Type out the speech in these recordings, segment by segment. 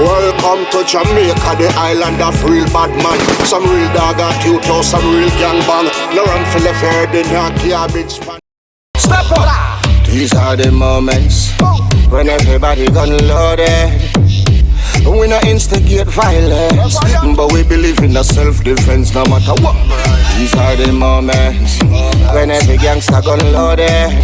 Welcome to Jamaica, the island of real bad man. Some real dog attitude, some real gang bang. No run for the fair, they not garbage pan. Step up! These are the moments when everybody gun loaded. We not instigate violence, but we believe in the self-defense no matter what. These are the moments when every gangster gun loaded.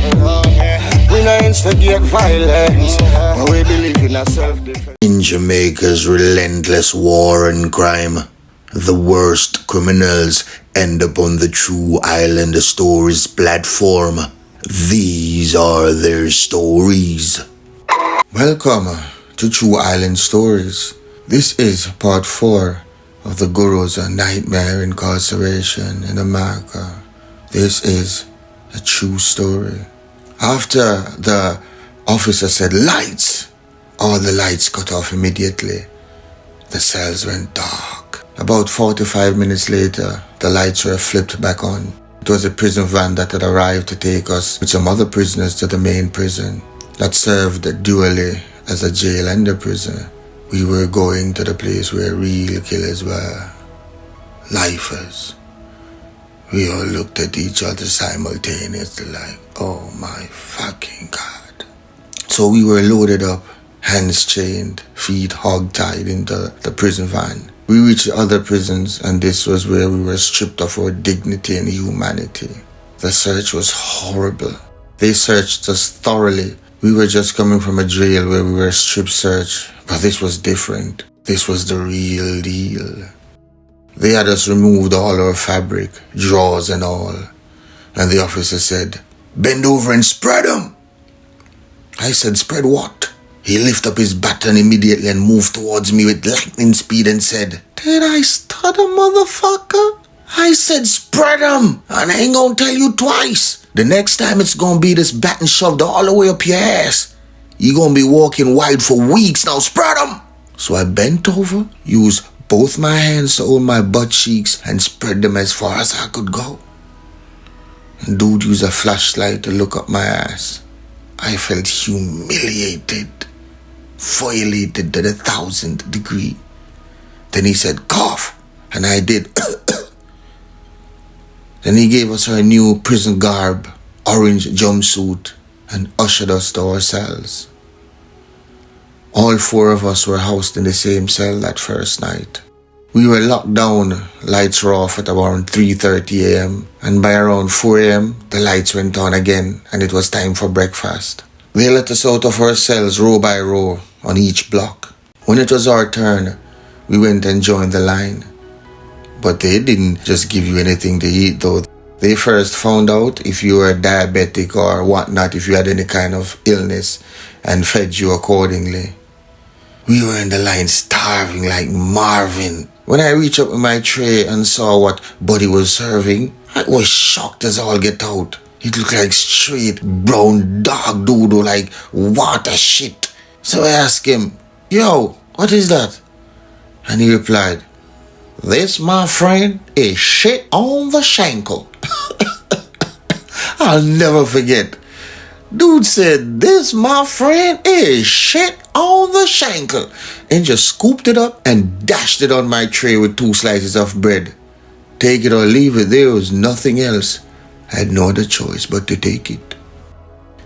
We not instigate violence, but we believe in a self-defense. In Jamaica's relentless war and crime, the worst criminals end up on the True Island Stories platform. These are their stories. Welcome to True Island Stories. This is part 4 of the Guru's Nitemare incarceration in America. This is a true story. After the officer said lights, all the lights cut off immediately. The cells went dark. About 45 minutes later, the lights were flipped back on. It was a prison van that had arrived to take us with some other prisoners to the main prison that served dually as a jail and a prison. We were going to the place where real killers were. Lifers. We all looked at each other simultaneously like, oh my fucking God. So we were loaded up, hands chained, feet hog-tied into the prison van. We reached the other prisons, and this was where we were stripped of our dignity and humanity. The search was horrible. They searched us thoroughly. We were just coming from a jail where we were strip searched, but this was different. This was the real deal. They had us removed all our fabric, drawers and all, and the officer said, "Bend over and spread them." I said, "Spread what?" He lifted up his baton immediately and moved towards me with lightning speed and said, "Did I stutter, motherfucker?" I said, "Spread them, and I ain't gonna tell you twice. The next time it's gonna be this baton shoved all the way up your ass. You're gonna be walking wide for weeks now, spread them." So I bent over, used both my hands to hold my butt cheeks and spread them as far as I could go. And dude used a flashlight to look up my ass. I felt humiliated, violated to the 1000th degree. Then he said, "Cough," and I did. Then he gave us our new prison garb, orange jumpsuit, and ushered us to our cells. All 4 of us were housed in the same cell that first night. We were locked down, lights were off at around 3:30 a.m. and by around 4 a.m. the lights went on again and it was time for breakfast. They let us out of our cells row by row on each block. When it was our turn, we went and joined the line. But they didn't just give you anything to eat though. They first found out if you were diabetic or whatnot, if you had any kind of illness, and fed you accordingly. We were in the line starving like Marvin. When I reached up with my tray and saw what Buddy was serving, I was shocked as all get out. It looked like straight brown dog doodle, like water shit. So I asked him, "Yo, what is that?" And he replied, "This, my friend, is shit on the shankle." I'll never forget. Dude said, "This, my friend, is shit on the shankle," and just scooped it up and dashed it on my tray with 2 slices of bread. Take it or leave it, there was nothing else. I had no other choice but to take it.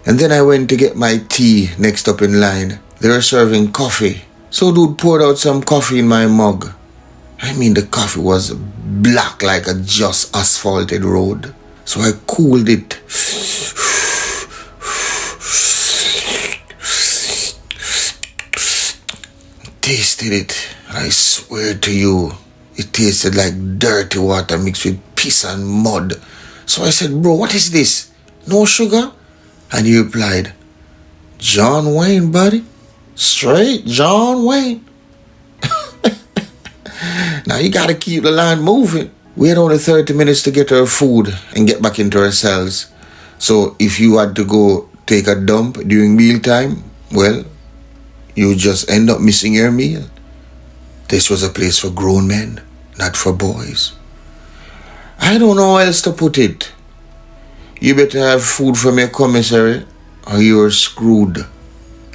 And then I went to get my tea next up in line. They were serving coffee. So dude poured out some coffee in my mug. I mean, the coffee was black like a just asphalted road. So I cooled it. Tasted it, and I swear to you, it tasted like dirty water mixed with piss and mud. So I said, "Bro, what is this? No sugar?" And he replied, "John Wayne, buddy. Straight John Wayne." Now you gotta keep the line moving. We had only 30 minutes to get our food and get back into our cells. So if you had to go take a dump during mealtime, well, you just end up missing your meal. This was a place for grown men, not for boys. I don't know how else to put it. You better have food from your commissary or you're screwed.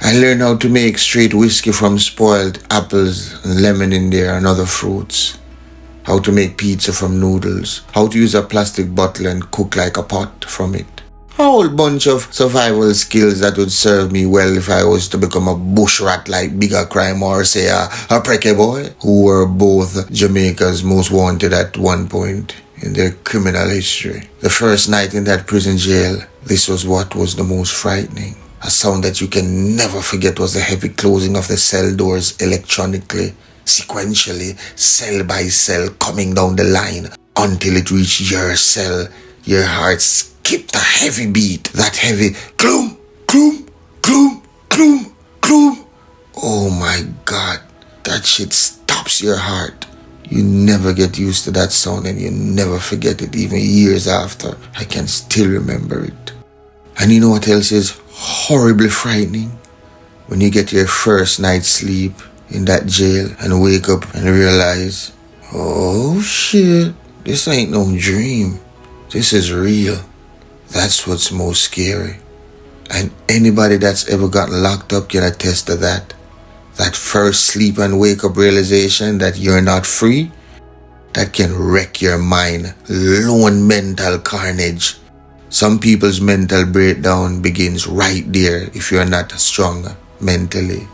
I learned how to make straight whiskey from spoiled apples and lemon in there and other fruits. How to make pizza from noodles. How to use a plastic bottle and cook like a pot from it. A whole bunch of survival skills that would serve me well if I was to become a bushrat like Bigger Crime or say a Preke Boy, who were both Jamaica's most wanted at one point in their criminal history. The first night in that prison jail, this was what was the most frightening. A sound that you can never forget was the heavy closing of the cell doors electronically, sequentially, cell by cell, coming down the line until it reached your cell. Your heart skipped a heavy beat, that heavy gloom, gloom, gloom, gloom, gloom. Oh my God, that shit stops your heart. You never get used to that sound and you never forget it, even years after. I can still remember it. And you know what else is horribly frightening? When you get your first night's sleep in that jail and wake up and realize, oh shit, this ain't no dream. This is real. That's what's most scary. And anybody that's ever gotten locked up can attest to that. That first sleep and wake up realization that you're not free, that can wreck your mind. Lone mental carnage. Some people's mental breakdown begins right there if you're not strong mentally.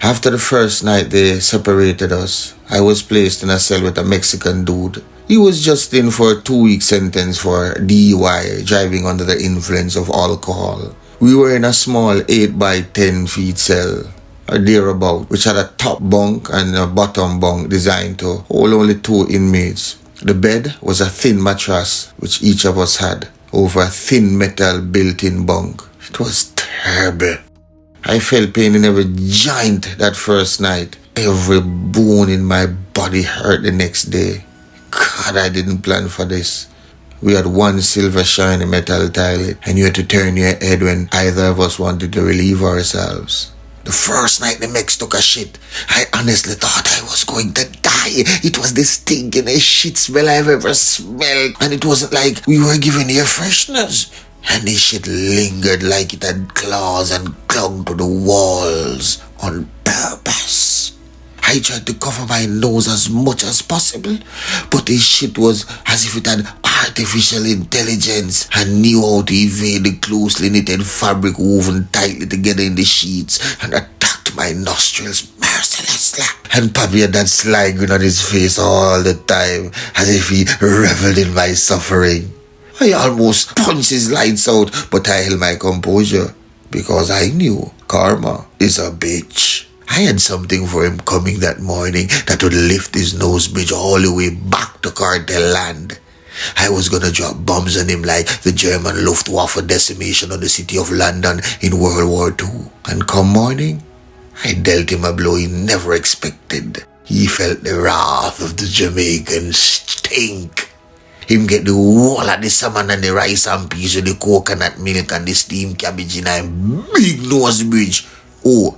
After the first night they separated us, I was placed in a cell with a Mexican dude. He was just in for a 2-week sentence for DUI, driving under the influence of alcohol. We were in a small 8 by 10 feet cell, or thereabout, which had a top bunk and a bottom bunk designed to hold only 2 inmates. The bed was a thin mattress, which each of us had, over a thin metal built-in bunk. It was terrible. I felt pain in every joint that first night. Every bone in my body hurt the next day. God, I didn't plan for this. We had one silver shiny metal toilet, and you had to turn your head when either of us wanted to relieve ourselves. The first night the Mex took a shit, I honestly thought I was going to die. It was the stinkiest shit smell I've ever smelled. And it wasn't like we were given air fresheners. And this shit lingered like it had claws and clung to the walls on purpose. I tried to cover my nose as much as possible, but this shit was as if it had artificial intelligence and knew how to evade the closely knitted fabric woven tightly together in the sheets and attacked my nostrils mercilessly. And Papi had that sly grin on his face all the time, as if he reveled in my suffering. I almost punched his lights out, but I held my composure because I knew karma is a bitch. I had something for him coming that morning that would lift his nose bridge all the way back to cartel land. I was gonna drop bombs on him like the German Luftwaffe decimation on the city of London in World War II. And come morning, I dealt him a blow he never expected. He felt the wrath of the Jamaican stink. Him get the whole of the salmon and the rice and peas with the coconut milk and the steamed cabbage in a big nose bridge. Oh,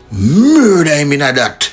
murder him in a that.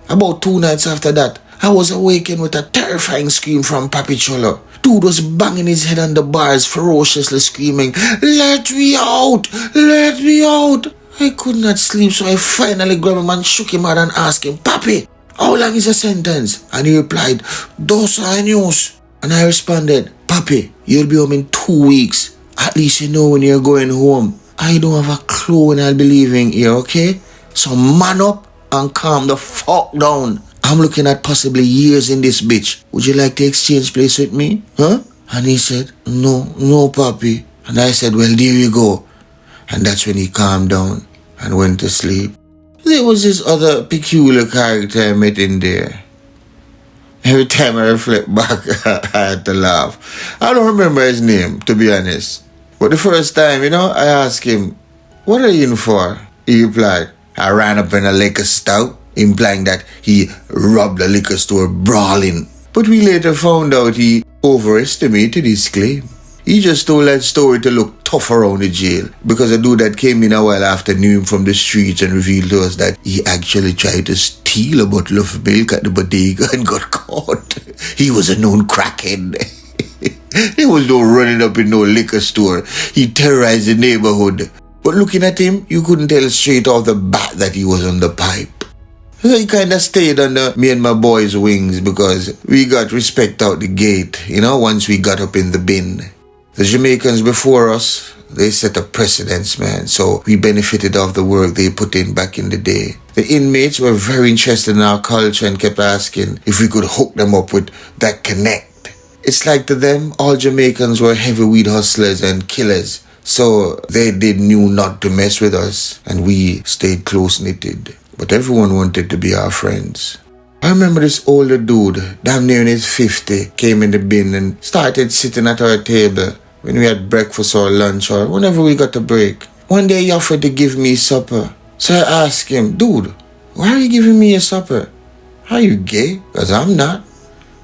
About 2 nights after that, I was awakened with a terrifying scream from Papi Cholo. Dude was banging his head on the bars, ferociously screaming, "Let me out! Let me out!" I could not sleep, so I finally grabbed him and shook him out and asked him, "Papi, how long is the sentence?" And he replied, "2 años." And I responded, "Papi, you'll be home in 2 weeks. At least you know when you're going home. I don't have a clue when I'll be leaving here, okay? So man up and calm the fuck down. I'm looking at possibly years in this bitch. Would you like to exchange place with me? Huh?" And he said, No, Papi." And I said, "Well, there you go." And that's when he calmed down and went to sleep. There was this other peculiar character I met in there. Every time I reflect back, I had to laugh. I don't remember his name, to be honest. But the first time, I asked him, "What are you in for?" He replied, "I ran up in a liquor store," implying that he robbed a liquor store brawling. But we later found out he overestimated his claim. He just told that story to look tough around the jail, because a dude that came in a while after knew him from the streets and revealed to us that he actually tried to steal a bottle of milk at the bodega and got caught. He was a known crackhead. There was no running up in no liquor store. He terrorized the neighborhood. But looking at him, you couldn't tell straight off the bat that he was on the pipe. So he kind of stayed under me and my boys' wings because we got respect out the gate, once we got up in the bin. The Jamaicans before us, they set a precedence, man. So we benefited off the work they put in back in the day. The inmates were very interested in our culture and kept asking if we could hook them up with that connect. It's like to them, all Jamaicans were heavy weed hustlers and killers. So they knew not to mess with us, and we stayed close-knitted. But everyone wanted to be our friends. I remember this older dude, damn near in his 50, came in the bin and started sitting at our table when we had breakfast or lunch or whenever we got a break. One day he offered to give me supper. So I asked him, dude, why are you giving me a supper? Are you gay? Because I'm not.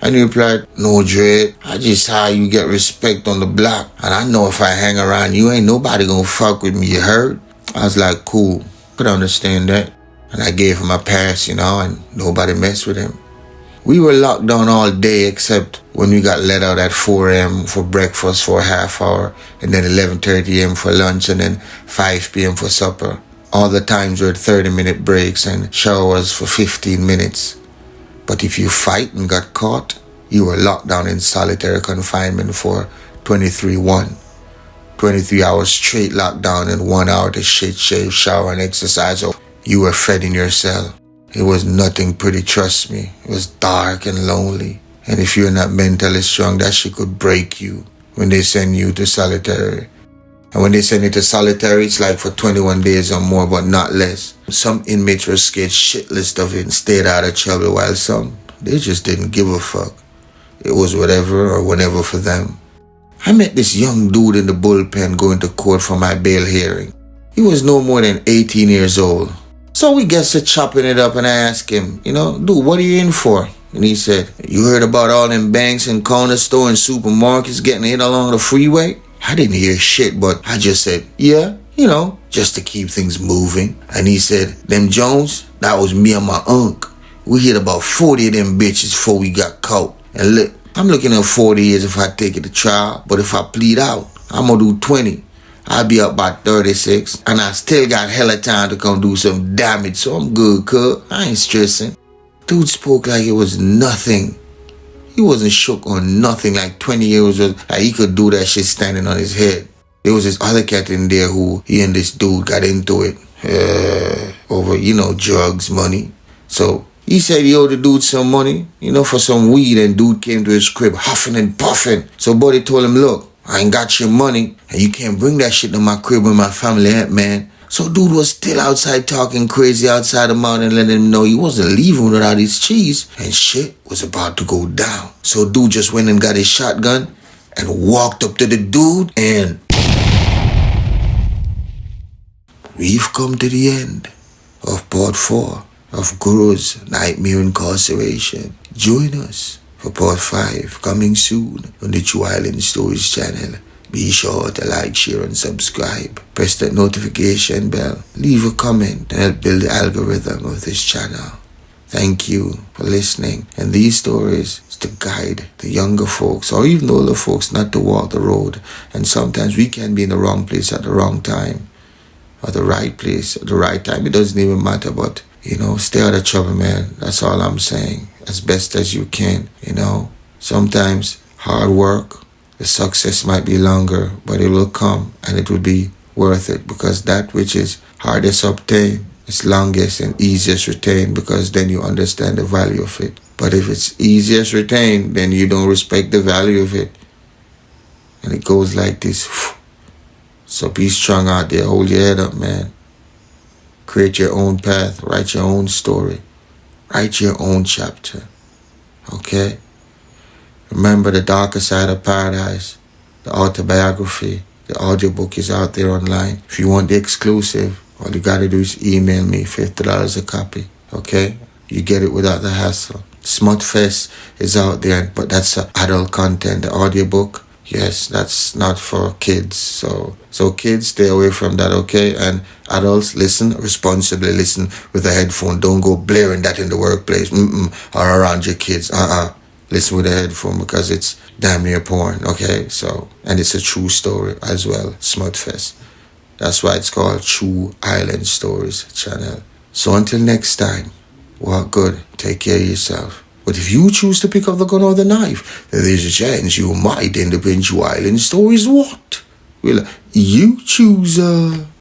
And he replied, no, Dre, I just saw you get respect on the block. And I know if I hang around you, ain't nobody gonna fuck with me, you heard? I was like, cool, could understand that. And I gave him a pass, and nobody messed with him. We were locked down all day except when we got let out at 4 a.m. for breakfast for a half hour, and then 11:30 a.m. for lunch, and then 5 p.m. for supper. All the times were 30-minute breaks and showers for 15 minutes. But if you fight and got caught, you were locked down in solitary confinement for 23-1. 23 hours straight locked down and 1 hour to shit, shave, shower, and exercise. So you were fed in your cell. It was nothing pretty, trust me. It was dark and lonely. And if you're not mentally strong, that shit could break you when they send you to solitary. And when they send you to solitary, it's like for 21 days or more, but not less. Some inmates were scared shitless of it and stayed out of trouble, while some, they just didn't give a fuck. It was whatever or whenever for them. I met this young dude in the bullpen going to court for my bail hearing. He was no more than 18 years old. So we get to chopping it up and I asked him, dude, what are you in for? And he said, you heard about all them banks and corner store and supermarkets getting hit along the freeway? I didn't hear shit, but I just said, yeah, just to keep things moving. And he said, them Jones, that was me and my unc. We hit about 40 of them bitches before we got caught. And look, I'm looking at 40 years if I take it to trial, but if I plead out, I'm gonna do 20. I'll be up by 36, and I still got hella time to come do some damage, so I'm good, cuz. I ain't stressing. Dude spoke like it was nothing. He wasn't shook on nothing, like 20 years old. Like he could do that shit standing on his head. There was this other cat in there who, he and this dude got into it. Over, drugs, money. So he said he owed the dude some money, for some weed, and dude came to his crib huffing and puffing. So buddy told him, look, I ain't got your money, and you can't bring that shit to my crib where my family at, man. So dude was still outside talking crazy outside the mountain, letting him know he wasn't leaving without his cheese, and shit was about to go down. So dude just went and got his shotgun and walked up to the dude, and we've come to the end of part 4 of Guru's Nightmare Incarceration. Join us for part 5 coming soon on the True Island Stories channel. Be sure to like, share, and subscribe. Press that notification bell. Leave a comment and help build the algorithm of this channel. Thank you for listening. And these stories is to guide the younger folks or even older folks not to walk the road. And sometimes we can be in the wrong place at the wrong time. Or the right place at the right time. It doesn't even matter, but, stay out of trouble, man. That's all I'm saying. As best as you can, Sometimes hard work, the success might be longer, but it will come and it will be worth it, because that which is hardest obtained is longest and easiest retained, because then you understand the value of it. But if it's easiest retained, then you don't respect the value of it. And it goes like this. So be strong out there. Hold your head up, man. Create your own path. Write your own story. Write your own chapter. Okay? Remember The Darker Side of Paradise, the autobiography, the audiobook is out there online. If you want the exclusive, all you gotta do is email me, $50 a copy, okay? You get it without the hassle. Smutfest is out there, but that's adult content. The audiobook, yes, that's not for kids. So kids, stay away from that, okay? And adults, listen responsibly, listen with a headphone. Don't go blaring that in the workplace or around your kids. listen with a headphone because it's damn near porn, okay? So, and it's a true story as well, Smutfest. That's why it's called True Island Stories channel. So until next time, walk good, take care of yourself. But if you choose to pick up the gun or the knife, then there's a chance you might end up in True Island Stories what? Well, you choose,